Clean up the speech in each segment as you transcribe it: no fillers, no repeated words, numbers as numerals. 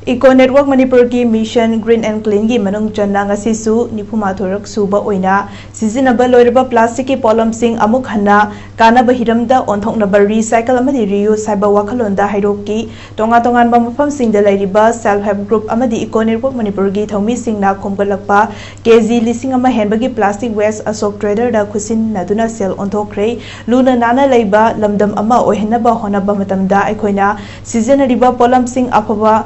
Eco Network Manipur ki Mission Green and Clean ki manung channa ngasisu nipumathorak suba oina sizinaba loiraba plastic ki polom sing amuk hanna kana bahiramda onthokhre recycle amadi reuse haiba wakhalonda hairoki tonga ba mafam sing da lairiba self help group amadi Eco Network Manipur ki thomi sing na khomgalakpa kg lising ama henbagi Plastic Waste Ashok Trader da khutsilnaduna sel onthokhre luna nana leiba lamdam ama ohenaba honaba matamda aikhoina sizinariba polom sing afaba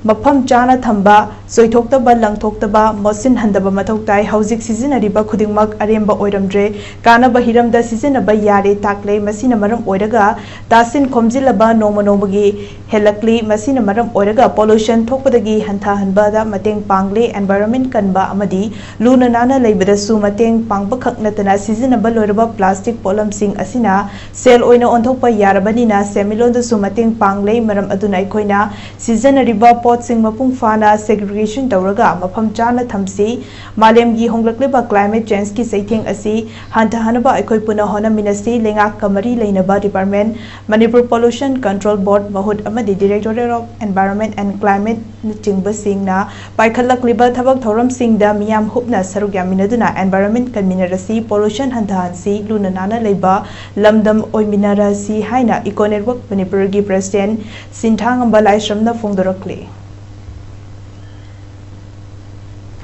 Mapam Chana Thamba, Soitokta Langtokta, Mosin Handaba Matoktai, Housing Season Ariba Kudingmak, Aremba Oidamdre, Kana Bahiram the season of Bayare, Takle, Masina Maram Oidaga, Tasin Komzilaba, Nomonomagi, Helakli, Masina Maram Oidaga, Pollution, Tokpadagi, Hanta Hanbada, Mateng Pangle, Environment Kanba Amadi, Luna Nana Labada Su Mateng Pangbakak Natana, season of Baloraba, Plastic Polam Sing Asina, Sel Oina Ontopa Yarabanina, Semilon the Sumateng Pangle, Maram Adunai Koina, season Ariba Pot Sing Mapung Fana, segregation Tauraga, Mapam Chana Thamsi, Malemgi Honglakliba climate change ki Saiting Asi, Hanta Hanaba Ekoipuna Hona Ministry, Lengak Kamari Lainaba Department, Manipur Pollution Control Board, Mahud Amadi Directorate of Environment and Climate Chingba Sing na, Paikalakliba Tabak Thoram Sing da Miam Hupna Sarugaminaduna, Environment Kanminarasi, Pollution Hantahansi, Luna Nana Leba, Lamdam Oiminarasi, Haina, Eco Network Manipurgi President, Sintang Balai Shramna Fongdorakli.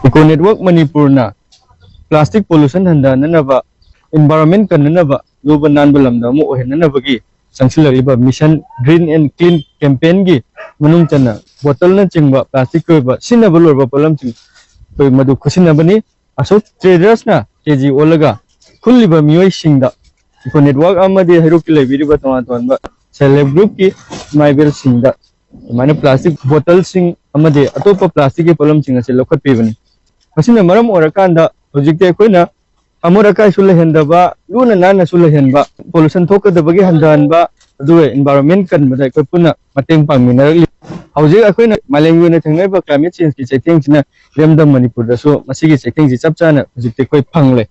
Eco Network Manipur na plastic pollution handa nanaba environment kan nanaba global nan balamda mo ohen nanabagi sangsilariba mission green and clean campaign gi manung chana bottle na chingba plastic ko ba sinabulor ba polam ching to madu khusinabani Ashok Traders na kg olaga khulliba miyoi singda Eco Network amadi heruki lebiriba ton ba self group ki maibel singda mane plastic bottle sing amadi atopa plastic ki polam chinga se lokhat pibani Masina maram orakanda hojikte koina amuraka sula hendaba luna nana sula henba pollution thokadabagi handanba adu environment kan badai ko puna mateng pangminarli hojik akoina malengyu na thangai ba climate change ki setting china remdam Manipur da so masigi setting ji chapchana hojikte koi phangle